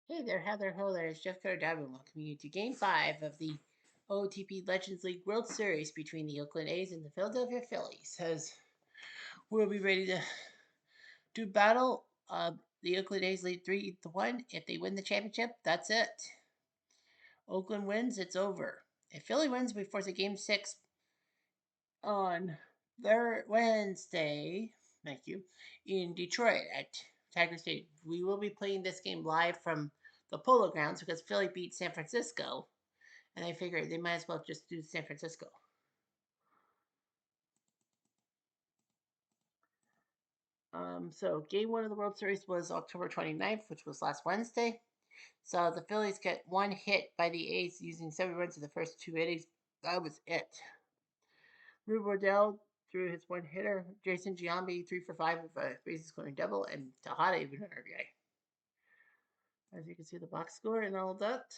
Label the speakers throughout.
Speaker 1: Hey there, Heather. Ho there. It's Jeff Carter Diamond welcoming you to Game 5 of the OOTP Legends League World Series between the Oakland A's and the Philadelphia Phillies. As we'll be ready to do battle. The Oakland A's lead 3-1. If they win the championship, that's it. Oakland wins, it's over. If Philly wins, we force a Game 6 on their Wednesday, thank you, in Detroit at Tiger Stadium. We will be playing this game live from the Polo Grounds because Philly beat San Francisco, and I figured they might as well just do San Francisco. So game one of the World Series was October 29th, which was last Wednesday. So the Phillies get one hit by the A's using 7 runs in the first 2 innings. That was it. Rube Waddell threw his one hitter. Jason Giambi 3 for 5 with a bases clearing double, and Tejada even an RBI. As you can see, the box score and all of that.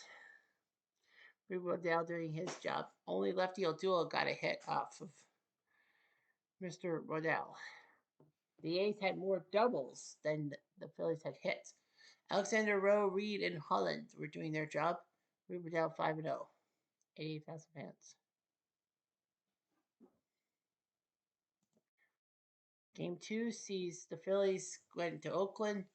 Speaker 1: Rube Waddell doing his job. Only lefty O'Doul got a hit off of Mr. Waddell. The A's had more doubles than the Phillies had hits. Alexander Rowe, Reed, and Holland were doing their job. Rube Waddell 5-0. 88,000 fans. Game 2 sees the Phillies going to Oakland.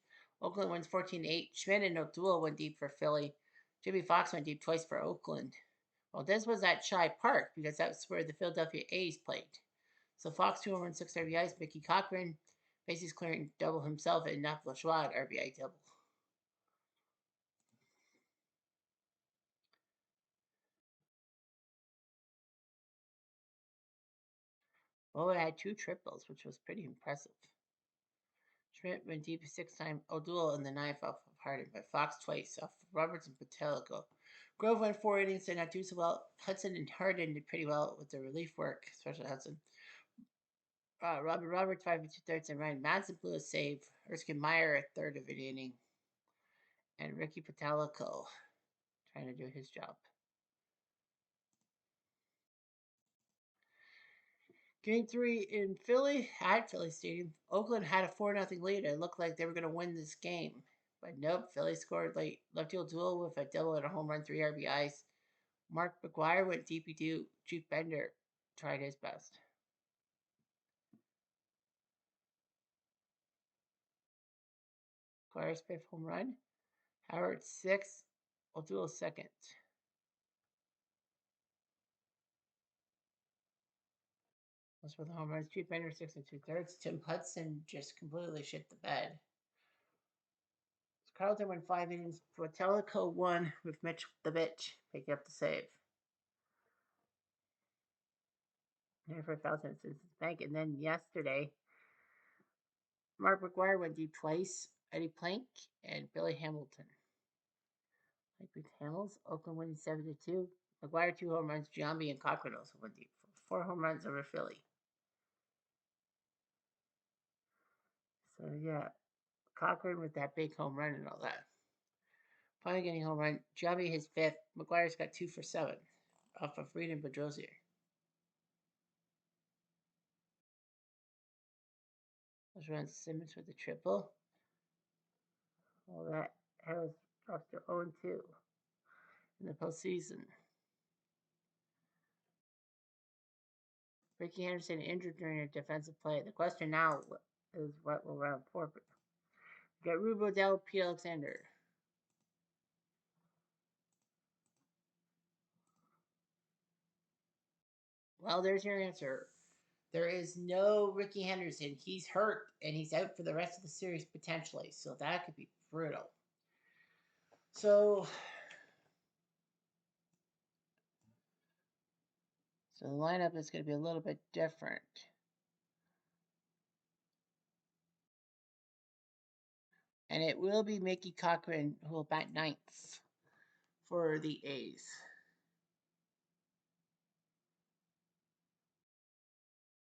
Speaker 1: Oakland wins 14-8. Schmidt and O'Doul went deep for Philly. Jimmy Fox went deep twice for Oakland. Well, this was at Shibe Park because that's where the Philadelphia A's played. So Fox 2 home runs, 6 RBIs. Mickey Cochran, bases clearing double himself, and Nap LaJoie RBI double. Boa had 2 triples, which was pretty impressive. Schmidt went deep a 6 time. O'Doul in the ninth off of Harden, but Fox twice off of Roberts and Patello. Grove went 4 innings, did not do so well. Hudson and Harden did pretty well with their relief work, especially Hudson. Robert Roberts 5 2/3, and Ryan Madsen blew a save. Erskine Meyer a third of an inning, and Rickey Patello trying to do his job. Game 3 in Philly at Philly Stadium. Oakland had a 4-0 lead. It looked like they were going to win this game. But nope, Philly scored late. Lefty O'Doul with a double and a home run, 3 RBIs. Mark McGwire went DP2. Chief Bender tried his best. McGwire's fifth home run. Howard sixth. O'Doul second. Those were the home runs. Chief Bender 6 2/3. Tim Hudson just completely shit the bed. Carlton won 5 innings. Patello won with Mitch the Bitch picking up the save. Here for 1,000 Citizens Bank. And then yesterday, Mark McGwire went deep twice. Eddie Plank and Billy Hamilton. Like with Hamels, Oakland winning 7-2. McGwire 2 home runs. Giambi and Cochran also went deep. 4 home runs over Philly. So yeah, Cochran with that big home run and all that. Finally getting home run. Giambi his fifth. McGwire's got 2 for 7 off of Reed and Bedrosier. Those runs Simmons with the triple. All that Harris drops to 0-2 in the postseason. Rickey Henderson injured during a defensive play. The question now is what will round 4 be? We got Rube Waddell, Pete Alexander. Well, there's your answer. There is no Rickey Henderson. He's hurt and he's out for the rest of the series potentially. So that could be brutal. So the lineup is going to be a little bit different. And it will be Mickey Cochran who will bat ninth for the A's.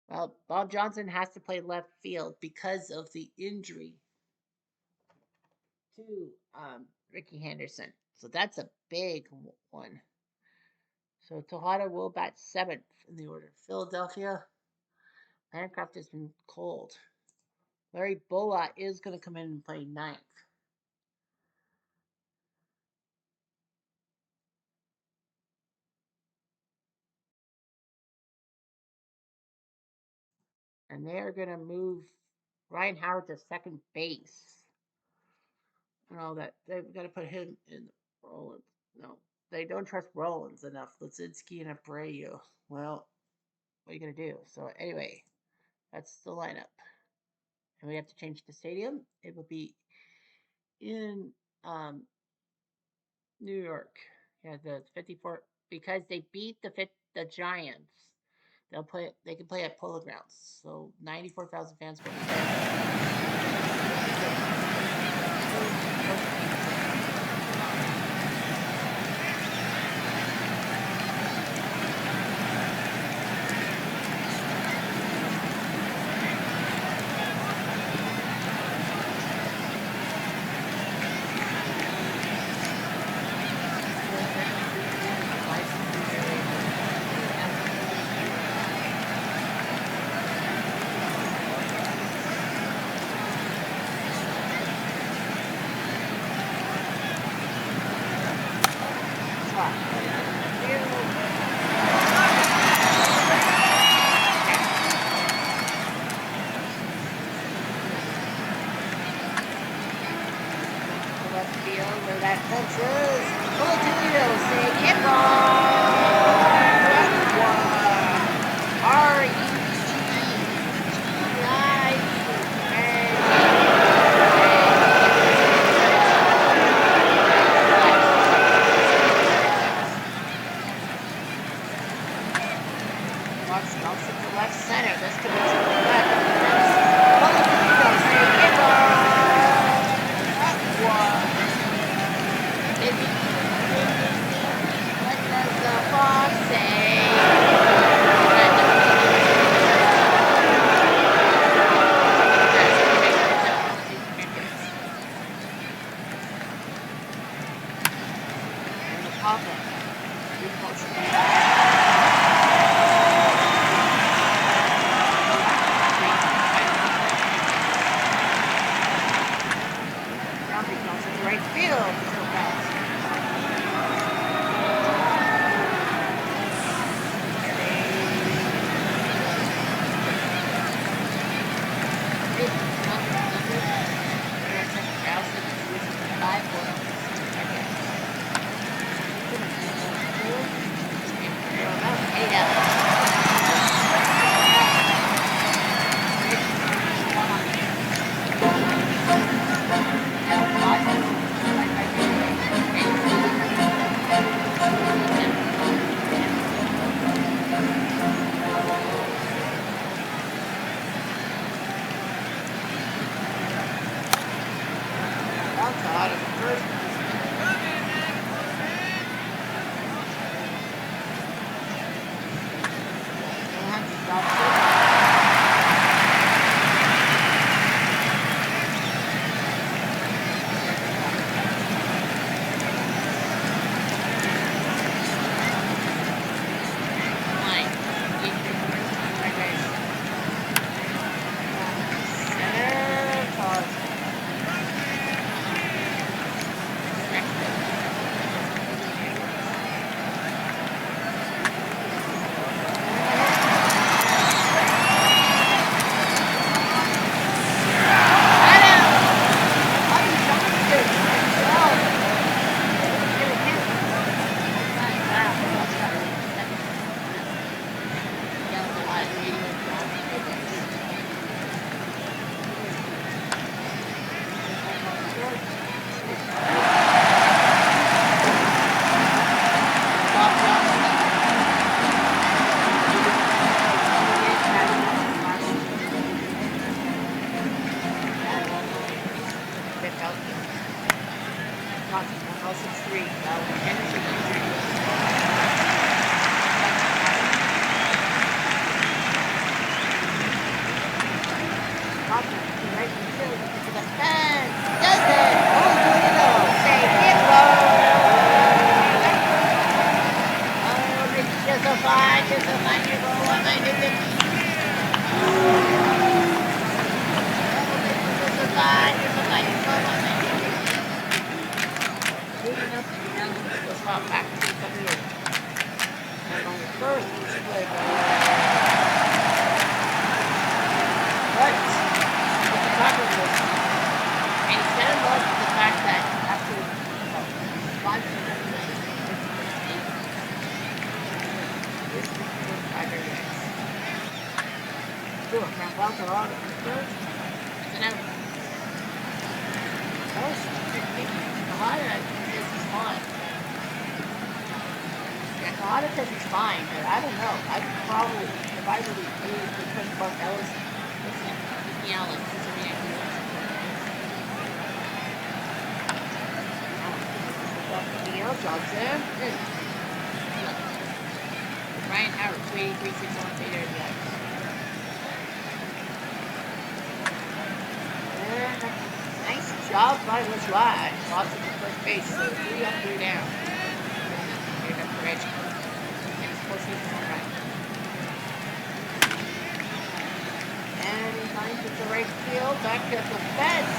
Speaker 1: Well, Bob Johnson has to play left field because of the injury to Rickey Henderson. So that's a big one. So Tejada will bat seventh in the order. Philadelphia, Bancroft has been cold. Larry Bola is going to come in and play ninth. and they're gonna move Ryan Howard to second base. And all that they've got to put him in Rollins. No, they don't trust Rollins enough. Lazinski and Abreu. Well, what are you gonna do? So anyway, that's the lineup, and we have to change the stadium. It will be in New York. Yeah, the 54 because they beat the Giants. They'll play. They can play at Polo Grounds. So 94,000 fans will be there. problem was, and he fell in love with the fact that after 5 seconds, this is the fighter next. Do it, man. Well, to all the first. And then, oh, Kahada says he's fine. Yeah, Kahada says he's fine, but I don't know. I could probably, if I really knew the Prince Buck Ellis, listen, Rickey Allen, who's a man who wants to Neil Johnson. Ryan Howard, 283, 6 on Tater, yes. Nice job by Lajoie. Lots of the first base, so 3 up, 3 down. Here comes Reggie. Next course is all right. And he finds it to right field, back at the fence.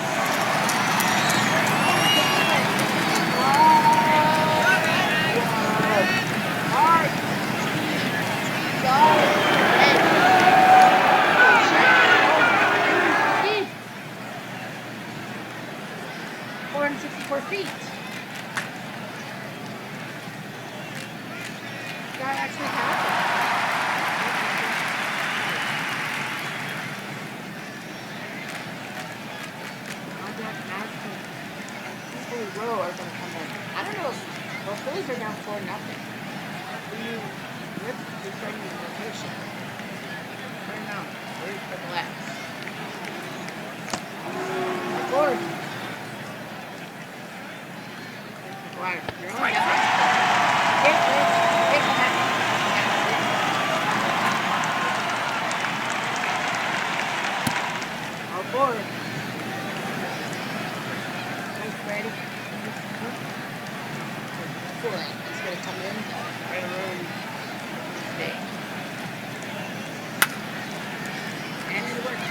Speaker 1: Hard. God. 464 feet. That actually happened. People row are going to come in. I don't know if the Phillies are down 4-0. Rip is starting the rotation. I don't know. Where's the blacks? Gordon. You're only got all board. Thanks, Brady. He's going to come in right around today. And it works.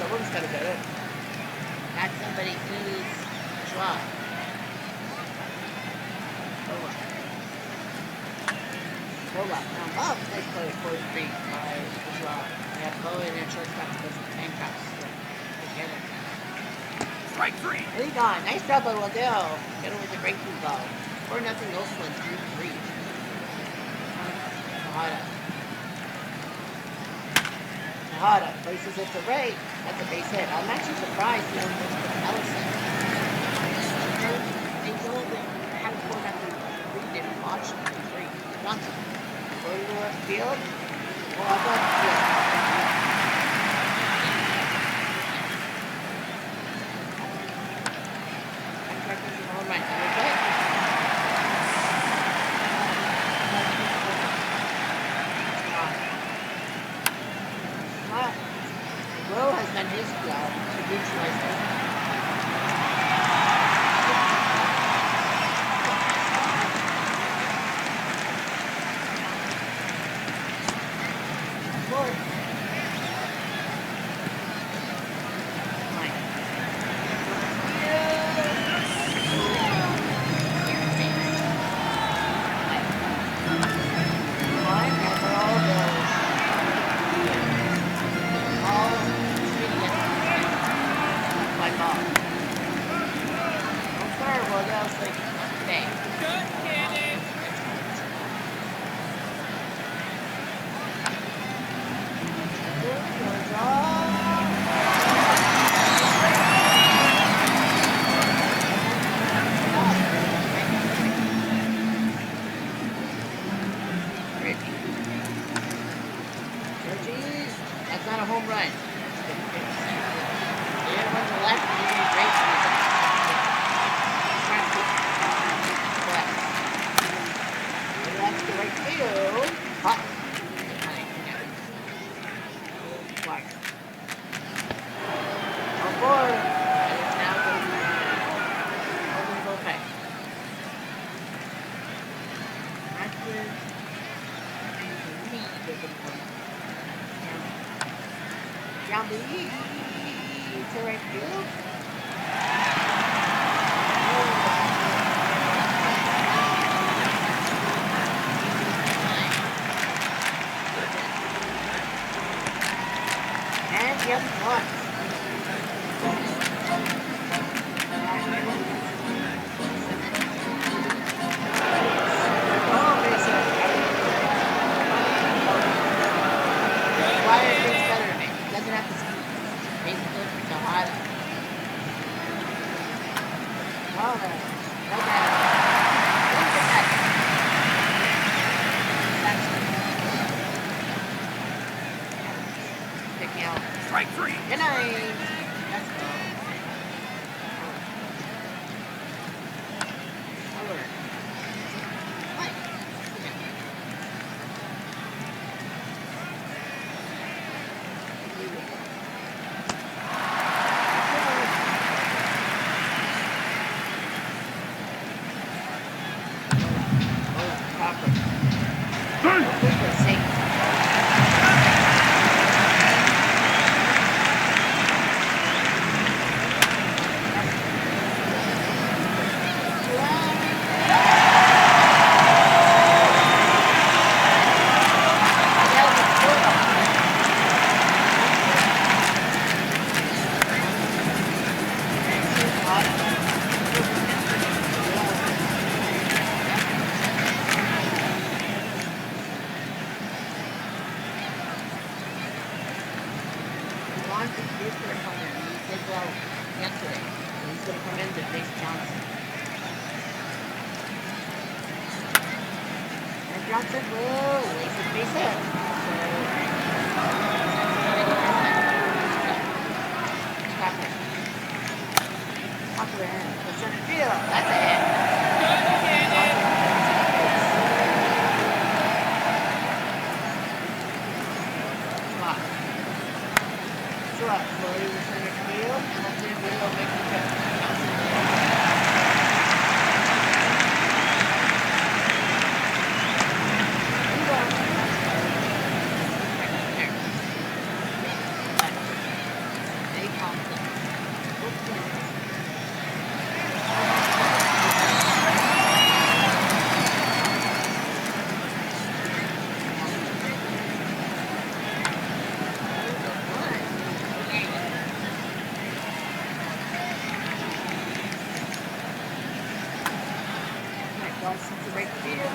Speaker 1: Someone's got to get it. Not somebody who's dry. Roll up. Now, Bob, nice play at 43 by the draw. We have Bowen and shortstop to go to the handcuffs. Together.
Speaker 2: Strike 3.
Speaker 1: And he gone. Nice job by Waddell. Get him with the breakthrough ball. 4-0 Oakland, 3-3. Tejada places it to right. That's a base hit. I'm actually surprised he only goes to Ellison. They only had 4-0 lead. They didn't watch 3. Johnson. Go to the left field. Well, I thought, Rowe has done his job to neutralize it. to right field. And Gm one. Doesn't have to speak. Basically, it's a lot of. Oh, no better. Look at that. Picking out.
Speaker 2: Strike three.
Speaker 1: Good night. Let's go. Over. What? Yesterday. He's going to come in to face Johnson. And Johnson will lace it face in. Tucker in the center field. That's a hit. Up, Chloe in the center field, and that's it, we'll make the catch. Johnson to right field.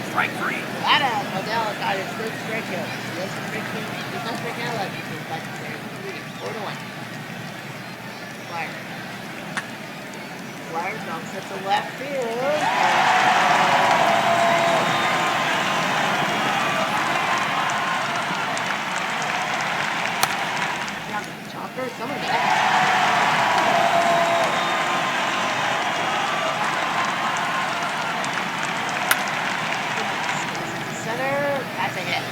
Speaker 2: Strike three.
Speaker 1: Odell got his first strikeout. He's not striking out like he's back to 4-1. Flyer dumps it to left field. Chopper, someone got it. Center, that's a hit.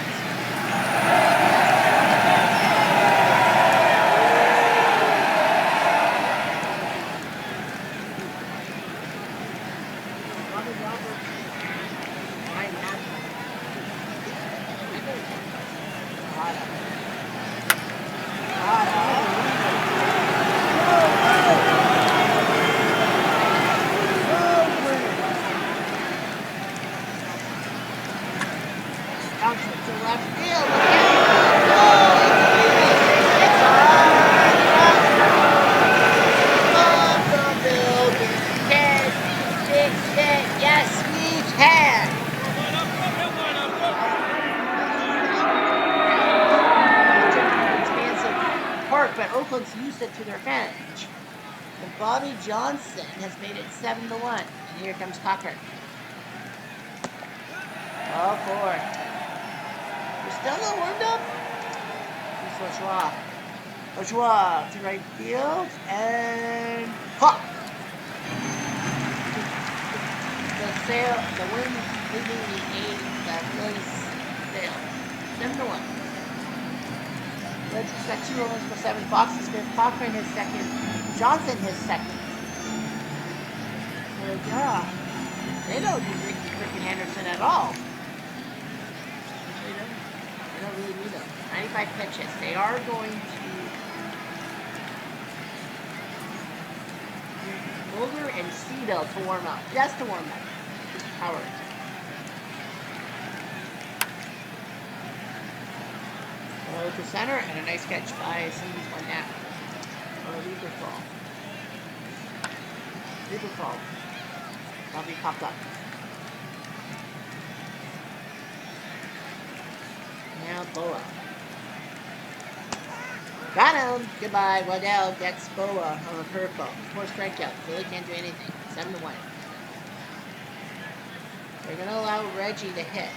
Speaker 1: Johnson to left field. Yes, we can. Expansive park, but Oakland's used it to their advantage. And Bobby Johnson has made it 7-1. And here comes Cocker. Oh, four. You're still not warmed up? Here's Ochoa to right field and pop. The wind leaving the Phillies sail. Reggie's got 2 runs for 7 boxes. Smith Cochran his second. Johnson his second. So yeah, they don't need Rickey freaking Henderson at all. They don't really need them. 95 pitches. They are going to Mulder and Cedel to warm up. Just to warm up. Howard. To center and a nice catch by Cindy's one now. Reaper fall. That'll be popped up. Now Boa. Got him! Goodbye. Waddell gets Boa on a curveball. 4 strikeouts. Philly can't do anything. 7-1. They're going to allow Reggie to hit.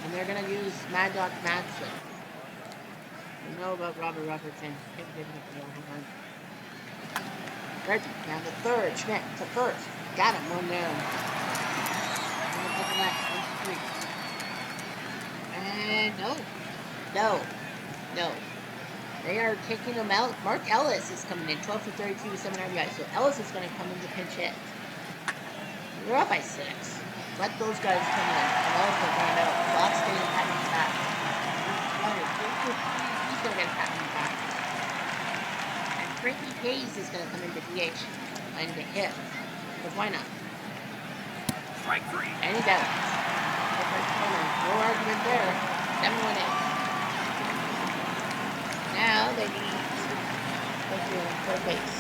Speaker 1: And they're going to use Mad Dog Madsen. We know about Robert Robertson. Reggie down to third. Schmidt to first. Got him. 1 down. And no. They are taking him out. Mark Ellis is coming in. 12 for 32 with 7 RBI. So Ellis is going to come in to pinch hit. They're up by 6. Let those guys come in. And also going out. Fox getting patting back. He's going to get patting back. And Frankie Hayes is going to come into DH and to hit. Because why not?
Speaker 2: Strike 3.
Speaker 1: And he does. No argument there. 7-1 in. Now they need third base.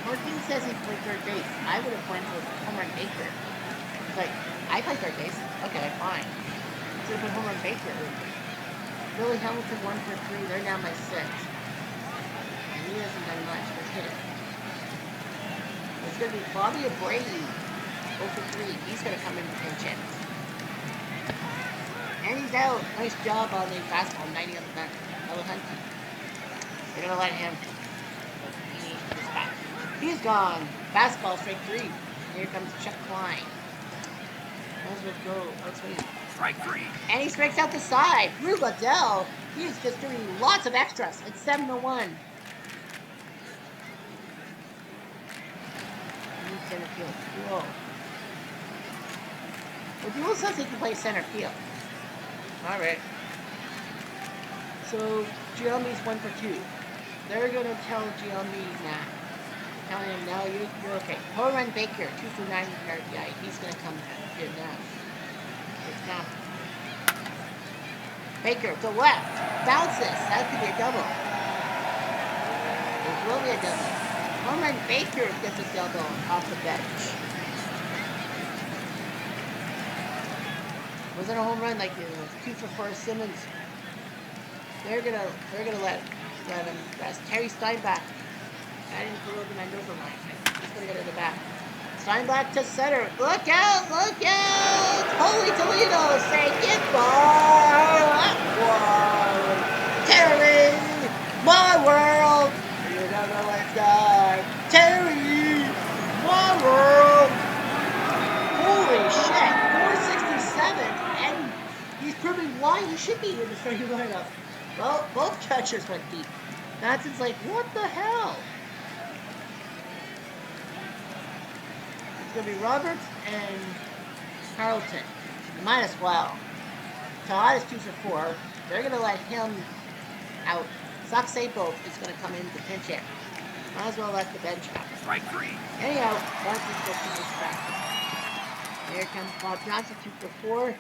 Speaker 1: Martin says he played third base. I would have went with Homer and Baker. It's like, I play third base. Okay, fine. Should have put Homer and Baker. Billy Hamilton 1 for 3. They're down by 6. And he hasn't done much but hit it. It's going to be Bobby Abreu. 0 for 3. He's going to come in and pinch hit. And he's out. Nice job on the fastball. 90 on the bench. Hello, Hunty. They're going to let him. He's back. He's gone. Fastball, strike 3. Here comes Chuck Klein. Might as well go outside.
Speaker 2: Strike 3.
Speaker 1: And he strikes out the side. Drew Goodell. He is just doing lots of extras. It's 7-1. Center field. Whoa. Well, Duel says he can play center field. Alright. So, Giambi's 1 for 2. They're going to tell Giambi now. Telling him, no, you're okay. Horan Baker, 2 for 9 with RBI. He's going to come here now. It's now. Baker to left. Bounces. That could be a double. It will be a double. Horan Baker gets a double off the bench. Wasn't a home run like it was 2 for 4 Simmons. They're gonna let him rest. Terry Steinbach. I didn't throw the Mendoza line. He's gonna get to the back. Steinbach to center. Look out! Look out! Holy Toledo, say goodbye! Whoa! Terry! My world! You don't know what's going. Terry! My world! Holy shit! 467, and he's proving why he should be in the starting lineup. Well, both catchers went deep. Matson's like, what the hell? It's going to be Roberts and Carlton. You might as well. Todd is 2 for 4. They're going to let him out. Sox Sapo is going to come in to pinch hit. Might as well let the bench out.
Speaker 2: Strike 3.
Speaker 1: Anyhow, Johnson's going to back. Here comes Bob Johnson, 2 for 4.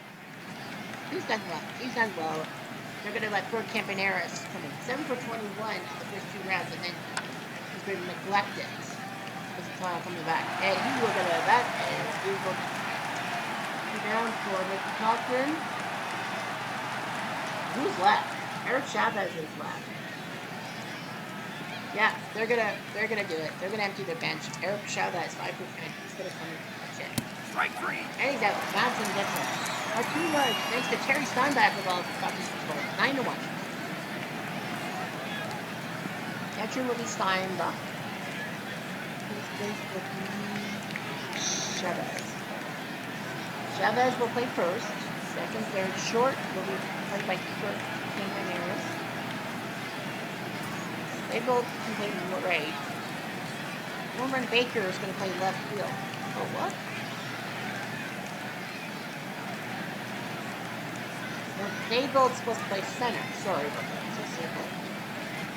Speaker 1: He's done well. He's done well. They're going to let Ford Campaneris come in. 7 for 21 in the first 2 rounds, and then he's been neglected. Because it's all coming back. And he will get a bat, and he will be down for Rickey Cochran. Who's left? Eric Chavez is left. Yeah, they're gonna do it. They're gonna empty their bench. Eric Chavez, 5 for 10. He's gonna come in. Shit.
Speaker 2: Strike 3.
Speaker 1: And he's out. Johnson gets him. Our 2 runs, thanks to Terry Steinbach with all the touches control. 9-1. Catcher will be Steinbach. With Chavez. Chavez will play first. Second, third, short will be played by keeper King Ramirez. They both can play right. Home run Baker is going to play left field. Oh, what? Well, they both supposed to play center. Sorry about that. So simple.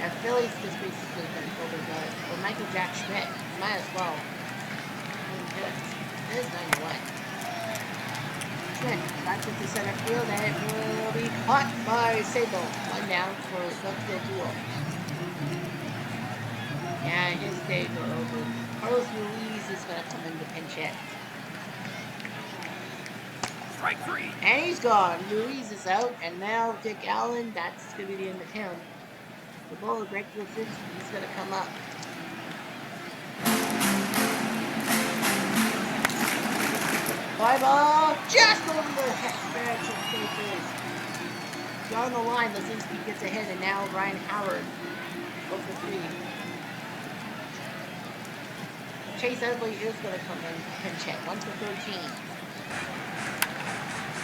Speaker 1: Now, Phillies just basically going to go with for Michael Jack Schmidt. Might as well. It is 9-1. Schmidt back to center field, and it will be caught by Sabo. One down for left field duel. And his days are over. Carlos Ruiz is going to come in to pinch hit.
Speaker 2: Strike three.
Speaker 1: And he's gone. Ruiz is out, and now Dick Allen, that's going to be the end of town. The ball of Greg Griffin, he's going to come up. Fly ball, just over the hedge of Chase. Down the line, Lazinski gets ahead, and now Ryan Howard goes for 3. Chase Utley is going to come in pinch hit. 1 for 13.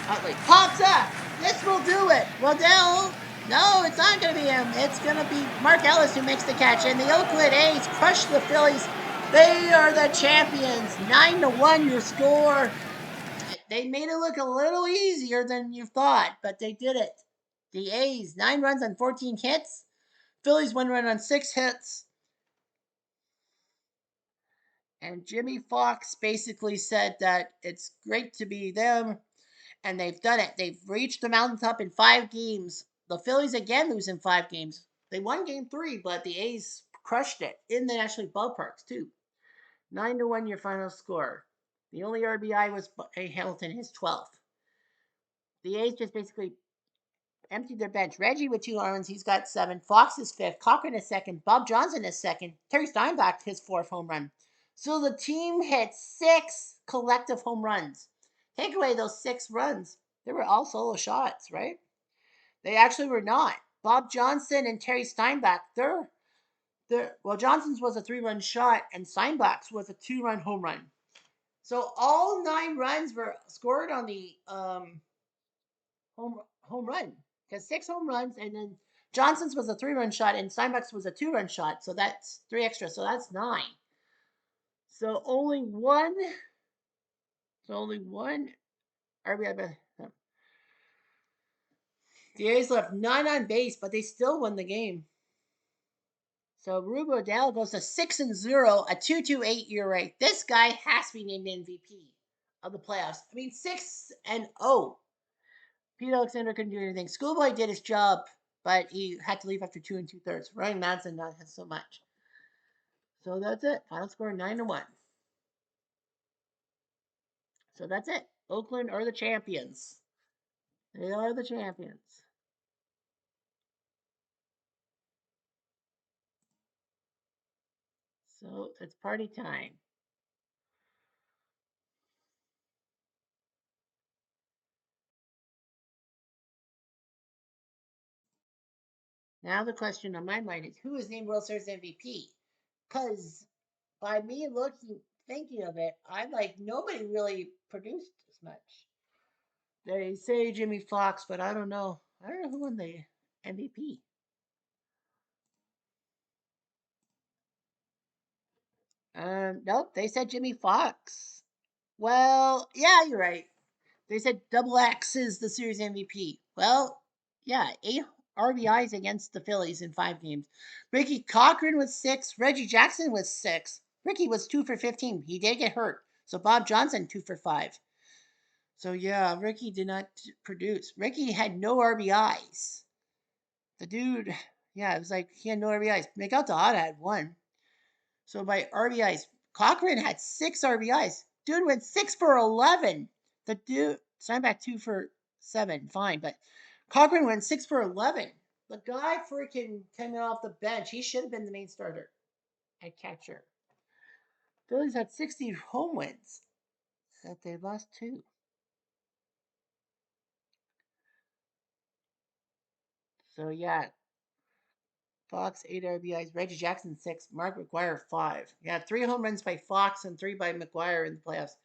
Speaker 1: Utley pops up. This will do it. Waddell. No, it's not going to be him. It's going to be Mark Ellis who makes the catch. And the Oakland A's crush the Phillies. They are the champions. 9-1 your score. They made it look a little easier than you thought, but they did it. The A's, 9 runs on 14 hits. Phillies, 1 run on 6 hits. And Jimmy Fox basically said that it's great to be them. And they've done it. They've reached the mountaintop in 5 games. The Phillies again lose in 5 games. They won game 3, but the A's crushed it in the National League ballparks too. 9-1 your final score. The only RBI was Hamilton, his 12th. The A's just basically emptied their bench. Reggie with 2 runs, he's got 7. Fox is 5th. Cochran is 2nd. Bob Johnson is 2nd. Terry Steinbach his 4th home run. So the team hit 6 collective home runs. Take away those 6 runs. They were all solo shots, right? They actually were not. Bob Johnson and Terry Steinbach, well, Johnson's was a 3-run shot and Steinbach's was a 2-run home run. So all 9 runs were scored on the home run. Because 6 home runs, and then Johnson's was a 3-run shot and Steinbach's was a 2-run shot. So that's 3 extra. So that's 9. So only one RBI. The A's left 9 on base, but they still won the game. So Ruben Odell goes to 6-0, a 2.28 ERA. This guy has to be named MVP of the playoffs. I mean, 6-0. Pete Alexander couldn't do anything. Schoolboy did his job, but he had to leave after 2 2/3. Ryan Madsen not has so much. So that's it. Final score 9-1. So that's it. Oakland are the champions. They are the champions. So it's party time. Now the question on my mind is who is named World Series MVP? Because by me thinking of it, I'm like nobody really produced as much. They say Jimmy Fox, but I don't know. I don't know who won the MVP. Nope, they said Jimmy Fox. Well, yeah, you're right. They said Double X is the series MVP. Well, yeah, 8 RBIs against the Phillies in 5 games. Rickey Cochran was 6. Reggie Jackson was 6. Rickey was 2 for 15. He did get hurt. So Bob Johnson 2 for 5. So yeah, Rickey did not produce. Rickey had no RBIs. The dude, yeah, it was like he had no RBIs. Miguel Tejada had 1. So by RBIs, Cochran had 6 RBIs. Dude went 6 for 11. The dude, Steinbach 2 for 7, fine, but Cochran went 6 for 11. The guy freaking coming off the bench, he should have been the main starter at catcher. Phillies had 60 home wins, but they lost 2. So yeah, Fox 8 RBIs, Reggie Jackson 6, Mark McGwire 5. Yeah, 3 home runs by Fox and 3 by McGwire in the playoffs.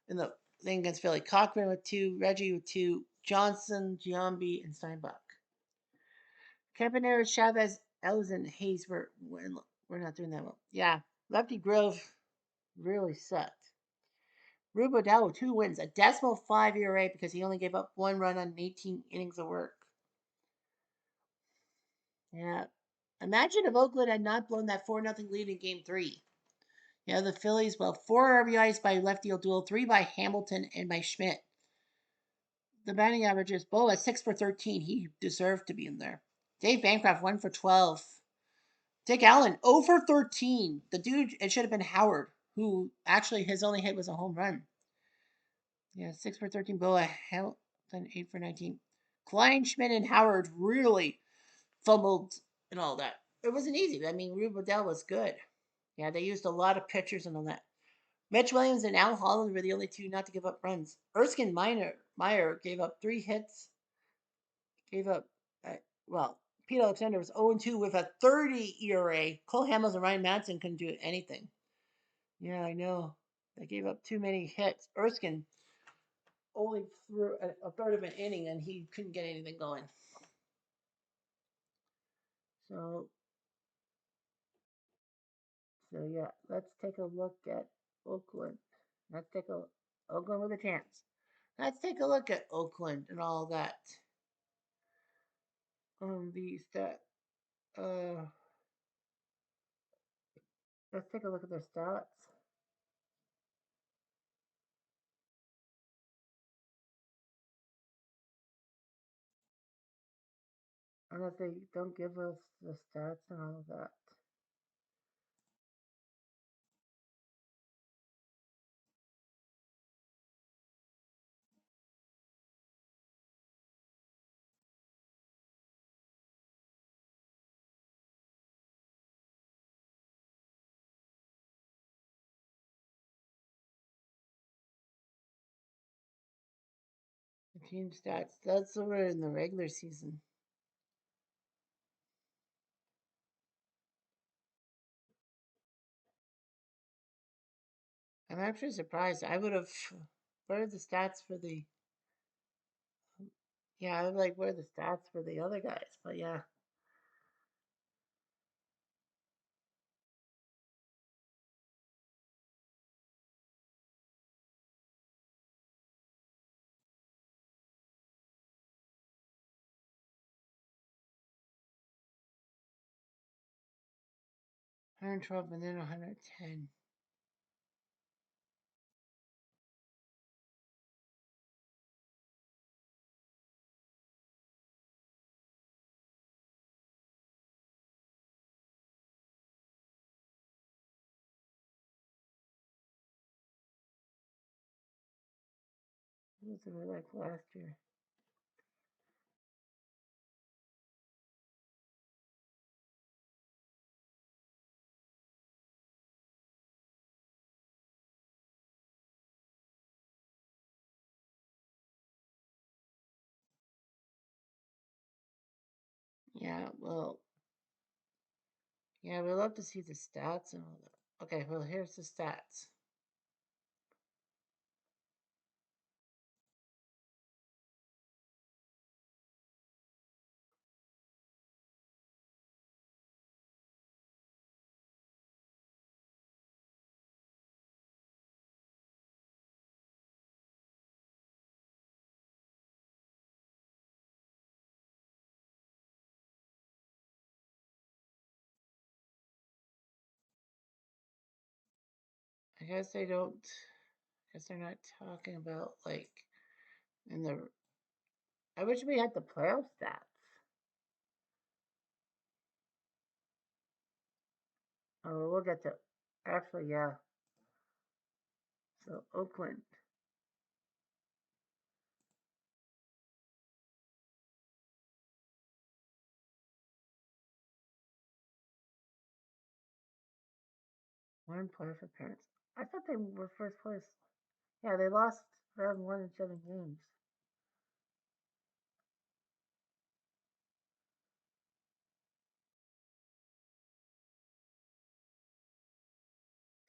Speaker 1: In the thing against Philly, Cochran with 2, Reggie with 2, Johnson, Giambi, and Steinbach. Cabanero, Chavez, Ellison, Hayes we're not doing that well. Yeah, Lefty Grove really sucked. Rubo Dowell, 2 wins, a decimal 5 ERA because he only gave up 1 run on 18 innings of work. Yeah. Imagine if Oakland had not blown that 4-0 lead in game 3. Yeah, the Phillies, well, 4 RBIs by Lefty O'Doul, 3 by Hamilton and by Schmidt. The batting average is Bo at 6 for 13. He deserved to be in there. Dave Bancroft, 1 for 12. Dick Allen, 0 for 13. The dude, it should have been Howard, who actually his only hit was a home run. Yeah, 6 for 13. Boa Hamilton, 8 for 19. Klein, Schmidt, and Howard really fumbled and all that. It wasn't easy. I mean, Rube Waddell was good. Yeah, they used a lot of pitchers and all that. Mitch Williams and Al Holland were the only two not to give up runs. Erskine Meyer gave up 3 hits. Gave up, uh, well, Pete Alexander was 0-2 with a 30 ERA. Cole Hamels and Ryan Madsen couldn't do anything. Yeah, I know. They gave up too many hits. Erskine only threw a third of an inning and he couldn't get anything going. So, yeah, let's take a look at Oakland. Let's take a Oakland with a chance. Let's take a look at Oakland and all that. The stat. Uh, let's take a look at their stats. Unless they don't give us the stats and all of that. The team stats. That's over in the regular season. I'm actually surprised. I would have. What are the stats for the? Yeah, I would like. What are the stats for the other guys? But yeah, 112 and then 110. What was it like last year? Yeah, well, yeah, we'd love to see the stats and all that. Okay, well, here's the stats. I guess they don't. I guess they're not talking about like in the. I wish we had the playoff stats. Oh, we'll get to. Actually, yeah. So Oakland, 1 playoff appearance. I thought they were first place. Yeah, they lost round 1 in 7 games.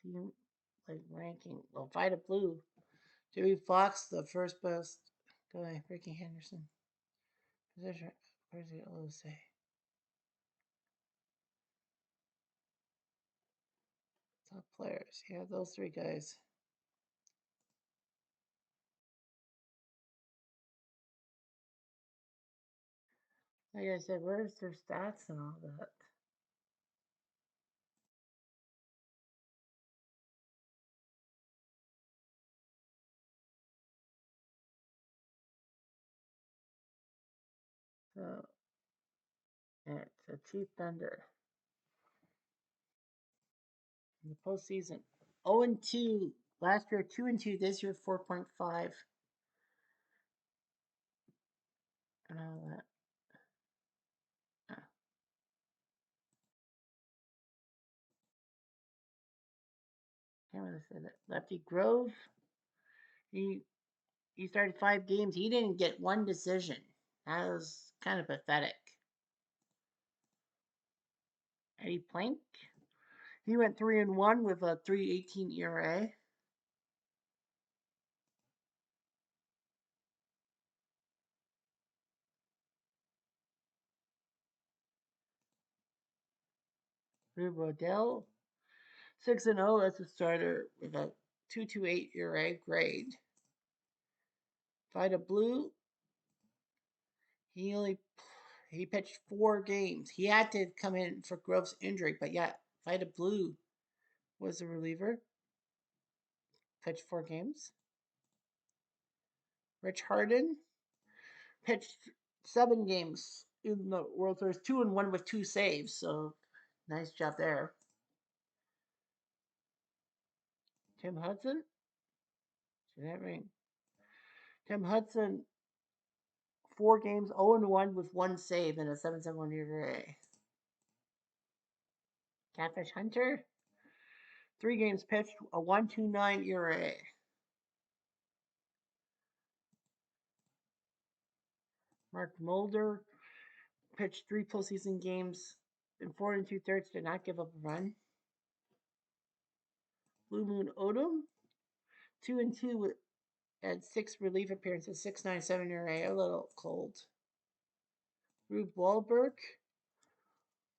Speaker 1: Team like ranking. Well, Vita Blue, Dewey Fox, the first best Go away, Rickey Henderson. Position. Where's the O say? Top players. Yeah, those three guys. Like I said, where's their stats and all that? So it's a cheap vendor in the postseason. 0-2 last year, 2-2 this year, 4.5 and all that. Can't really say that. Lefty Grove, he he started 5 games. He didn't get one decision. That was kind of pathetic. Eddie Plank, he went 3-1 with a 3.18 ERA. Rube Rodell, 6-0 as a starter with a 2.28 ERA grade. Vida Blue, he only he pitched 4 games. He had to come in for Grove's injury, but yeah, Vida Blue was a reliever. Pitched 4 games. Rich Harden pitched 7 games in the World Series, 2-1 with 2 saves. So nice job there. Tim Hudson, see that ring? Tim Hudson, 4 games, 0-1 with 1 save and a 7.71 ERA. Catfish Hunter, 3 games pitched, a 1.29 ERA. Mark Mulder pitched 3 postseason games in 4 2/3, did not give up a run. Blue Moon Odom, 2-2 with had 6 relief appearances, 6.97 ERA, a little cold. Rube Wahlberg,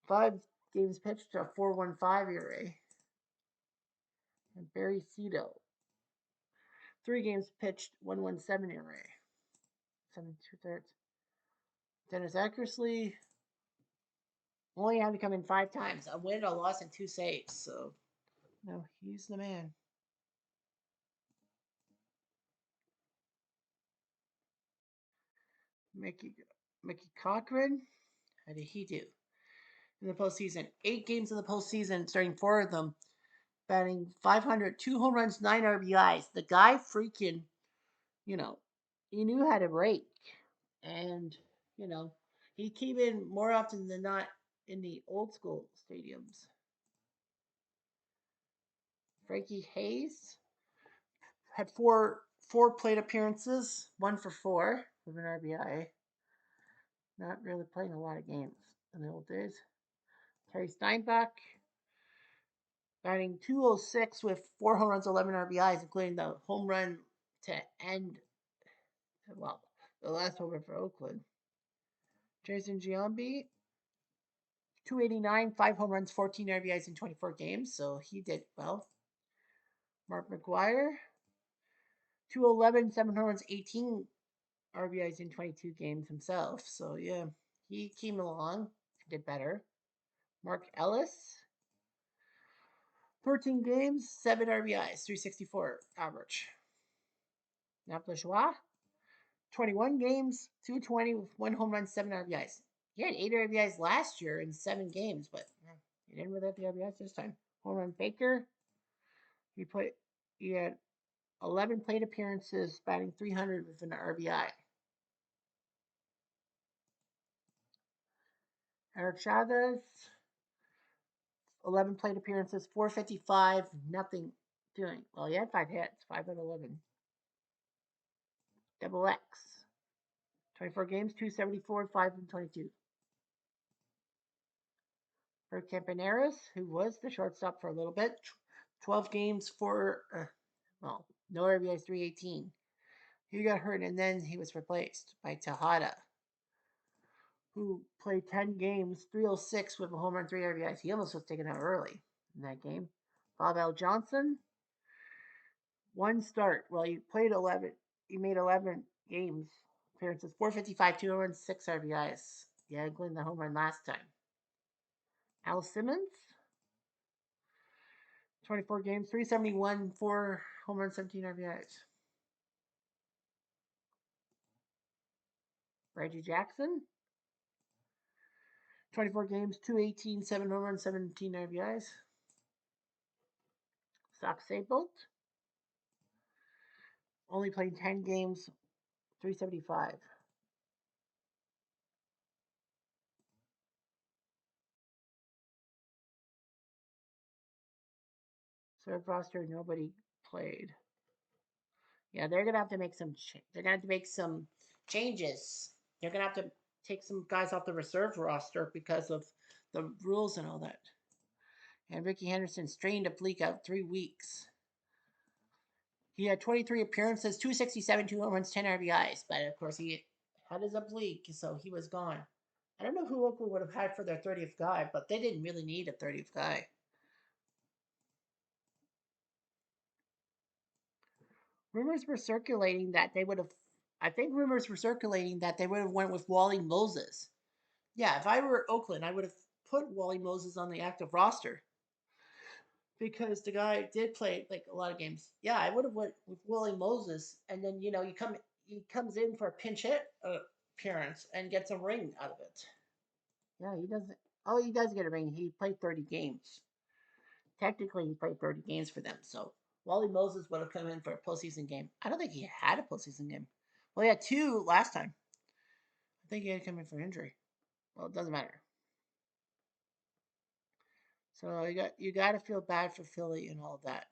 Speaker 1: 5 games pitched, a 4.15 ERA. And Barry Cito, 3 games pitched, 1.17 ERA. 7 2/3. Dennis Eckersley only had to come in 5 times, a win, a loss, and 2 saves. So, no, he's the man. Mickey Cochran, how did he do in the postseason? 8 games in the postseason, starting 4 of them, batting 500, 2 home runs, 9 RBIs. The guy freaking, you know, he knew how to rake. And, you know, he came in more often than not in the old school stadiums. Frankie Hayes had four plate appearances, 1 for 4 with an RBI. Not really playing a lot of games in the old days. Terry Steinbach, batting 206 with 4 home runs, 11 RBIs, including the home run to end, well, the last home run for Oakland. Jason Giambi, 289, 5 home runs, 14 RBIs in 24 games, so he did well. Mark McGuire, 211, 7 home runs, 18 RBIs in 22 games himself. So yeah, he came along, did better. Mark Ellis, 13 games, 7 RBIs, 364 average. Nap Lajoie, 21 games, 220 with 1 home run, 7 RBIs. He had 8 RBIs last year in 7 games, but he didn't really have the RBIs this time. Home run Baker, he had 11 plate appearances, batting 300 with an RBI. Eric Chavez, 11 plate appearances, 455, nothing doing. Well, he had 5 hits, 5-11. Double X, 24 games, 274, 5-22. For Campaneris, who was the shortstop for a little bit, 12 games for, no RBIs, 318. He got hurt, and then he was replaced by Tejada, who played 10 games, 306 with a home run, 3 RBIs. He almost was taken out early in that game. Bob L. Johnson, one start. Well, he played 11. He made 11 games appearances, 455, 2 runs, 6 RBIs. Yeah, including the home run last time. Al Simmons, 24 games, 371, 4 home runs, 17 RBIs. Reggie Jackson, 24 games, 218, 7 home runs, 17 RBIs. Sock Sable, only played 10 games, 375. Third roster, nobody played. Yeah, they're gonna have to make some. They're gonna have to make some changes. They're gonna have to take some guys off the reserve roster because of the rules and all that. And Rickey Henderson strained oblique out 3 weeks. He had 23 appearances, 267, 2 home runs, 10 RBIs. But of course, he had his oblique, so he was gone. I don't know who Oakland would have had for their 30th guy, but they didn't really need a 30th guy. Rumors were circulating that they would have. I think rumors were circulating that they would have went with Wally Moses. Yeah, if I were Oakland, I would have put Wally Moses on the active roster because the guy did play like a lot of games. Yeah, I would have went with Wally Moses, and then he comes in for a pinch hit appearance and gets a ring out of it. Yeah, he doesn't. Oh, he does get a ring. He played 30 games. Technically, he played 30 games for them. So Wally Moses would have come in for a postseason game. I don't think he had a postseason game. Well, he had two last time. I think he had to come in for injury. Well, it doesn't matter. So you got to feel bad for Philly and all that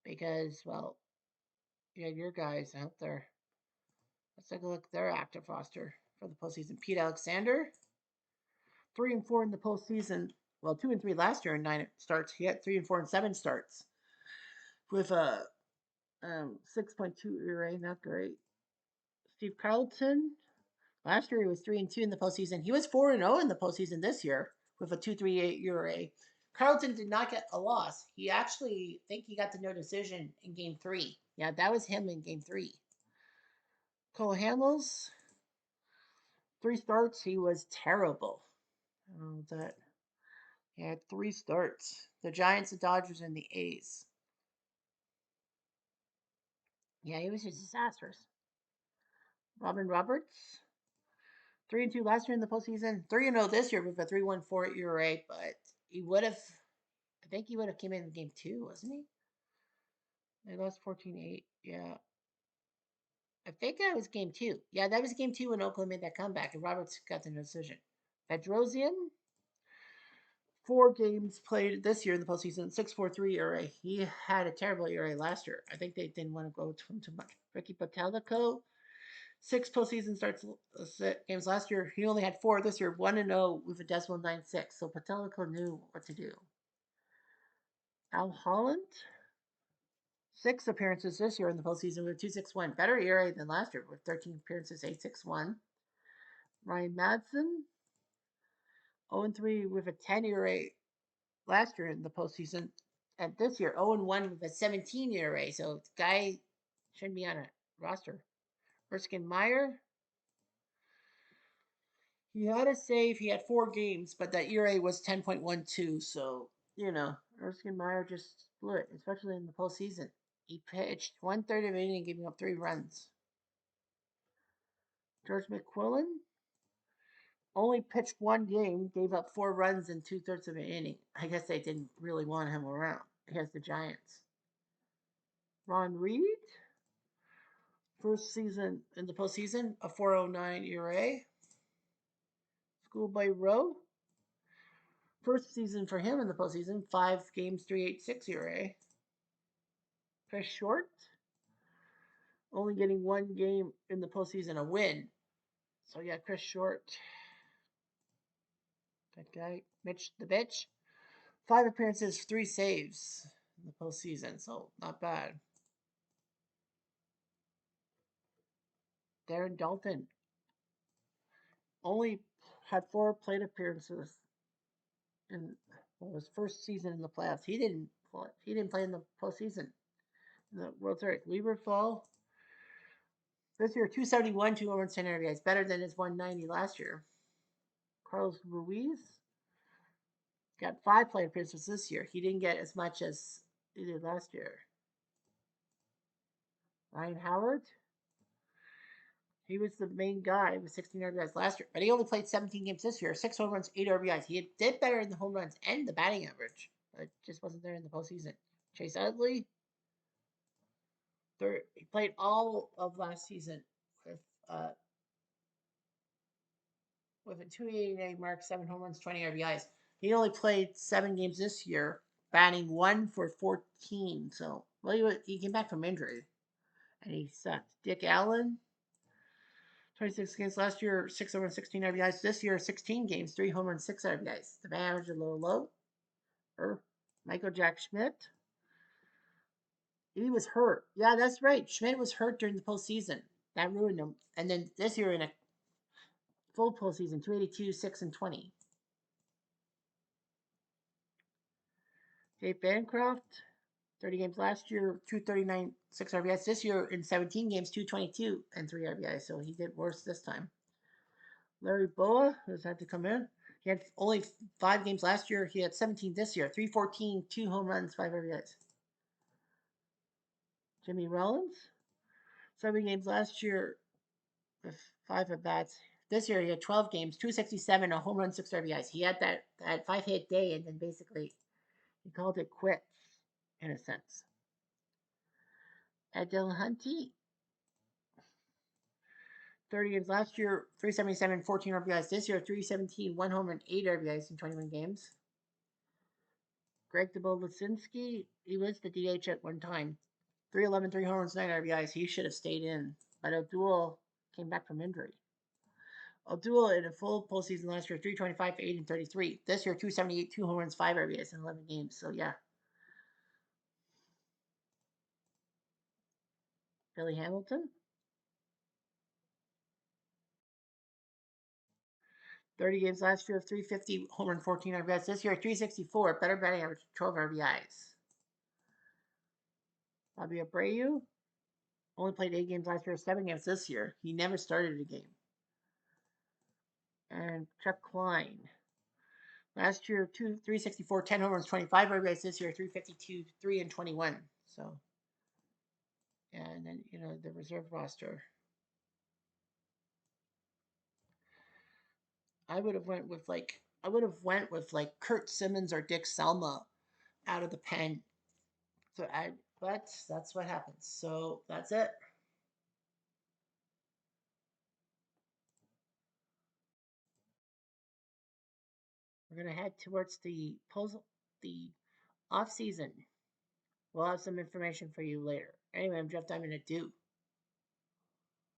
Speaker 1: because you had your guys out there. Let's take a look at their active roster for the postseason. Pete Alexander, 3-4 in the postseason. Well, 2-3 last year in 9 starts. He had 3-4 and 7 starts with a 6.2 ERA. Not great. Steve Carlton. Last year he was 3-2 in the postseason. He was 4-0 in the postseason this year with a 2.38 ERA. Carlton did not get a loss. He actually think he got the no decision in game 3. Yeah, that was him in game 3. Cole Hamels, 3 starts. He was terrible. That he had 3 starts. The Giants, the Dodgers, and the A's. Yeah, he was just disastrous. Robin Roberts, 3-2 last year in the postseason. 3-0 this year with a 3.14 ERA, but he would have. I think he would have came in game 2, wasn't he? They lost 14-8. Yeah. I think that was game 2. Yeah, that was game 2 when Oakland made that comeback and Roberts got the decision. Bedrosian, 4 games played this year in the postseason, 6.43 ERA. He had a terrible ERA last year. I think they didn't want to go to him too much. Ricky Patelico, 6 postseason starts games last year. He only had 4 this year, 1-0 with a decimal 9.6. So Patelico knew what to do. Al Holland, 6 appearances this year in the postseason with 2.61. Better ERA than last year with 13 appearances, 8.61. Ryan Madsen, 0-3 with a 10 ERA last year in the postseason. And this year, 0-1 with a 17 ERA. So the guy shouldn't be on a roster. Erskine Meyer, he had a save. He had 4 games, but that ERA was 10.12. So, Erskine Meyer just blew it, especially in the postseason. He pitched 1/3 of an inning, giving up 3 runs. George McQuillan only pitched 1 game, gave up 4 runs in 2/3 of an inning. I guess they didn't really want him around against the Giants. Ron Reed, first season in the postseason, a 4.09 ERA. Schoolboy Rowe, first season for him in the postseason, 5 games, 3.86 ERA. Chris Short, only getting 1 game in the postseason, a win. So yeah, Chris Short, that guy, Mitch the bitch, 5 appearances, 3 saves in the postseason, so not bad. Darren Dalton only had 4 plate appearances in his first season in the playoffs. He didn't play. He didn't play in the postseason in the World Series. Weaverfall this year 271, 210 RBIs, better than his 190 last year. Carlos Ruiz got 5 plate appearances this year. He didn't get as much as he did last year. Ryan Howard, he was the main guy with 16 RBIs last year, but he only played 17 games this year. 6 home runs, 8 RBIs. He did better in the home runs and the batting average, but just wasn't there in the postseason. Chase Utley, he played all of last season with uh, with a 288 mark, 7 home runs, 20 RBIs. He only played 7 games this year, batting 1 for 14. So, well, he came back from injury and he sucked. Dick Allen, 26 games last year, 6 home runs, 16 RBIs. This year, 16 games, 3 home runs, 6 RBIs. The average a little low. Michael Jack Schmidt, he was hurt. Yeah, that's right. Schmidt was hurt during the postseason. That ruined him. And then this year in a full postseason, 282, 6 and 20. Dave Bancroft, 30 games last year, 239, 6 RBIs. This year in 17 games, 222 and 3 RBIs. So he did worse this time. Larry Boa has had to come in. He had only 5 games last year. He had 17 this year, 314, 2 home runs, 5 RBIs. Jimmy Rollins, 7 games last year with 5 at bats. This year he had 12 games, 267, a home run, 6 RBIs. He had that 5-hit day, and then basically he called it quits in a sense. Ed Dillahunty, 30 games last year, 377, 14 RBIs. This year, 317, 1 home run, 8 RBIs in 21 games. Greg Lisinski, he was the DH at one time. 311, 3 home runs, 9 RBIs. He should have stayed in. But O'Doul came back from injury. O'Doul in a full postseason last year, 325, 8 and 33. This year, 278, 2 home runs, 5 RBIs in 11 games. So, yeah. Billy Hamilton, 30 games last year, 350, home run, 14 RBIs. This year, 364, better batting average, 12 RBIs. Bobby Abreu only played 8 games last year, 7 games this year. He never started a game. And Chuck Klein, last year, 364, 10 home runs, 25 RBIs. This year, 352, 3 and 21. So, and then, the reserve roster. I would have went with Kurt Simmons or Dick Selma out of the pen. But that's what happens. So that's it. We're gonna head towards the off season. We'll have some information for you later. Anyway, I'm Jeff Diamond at Do.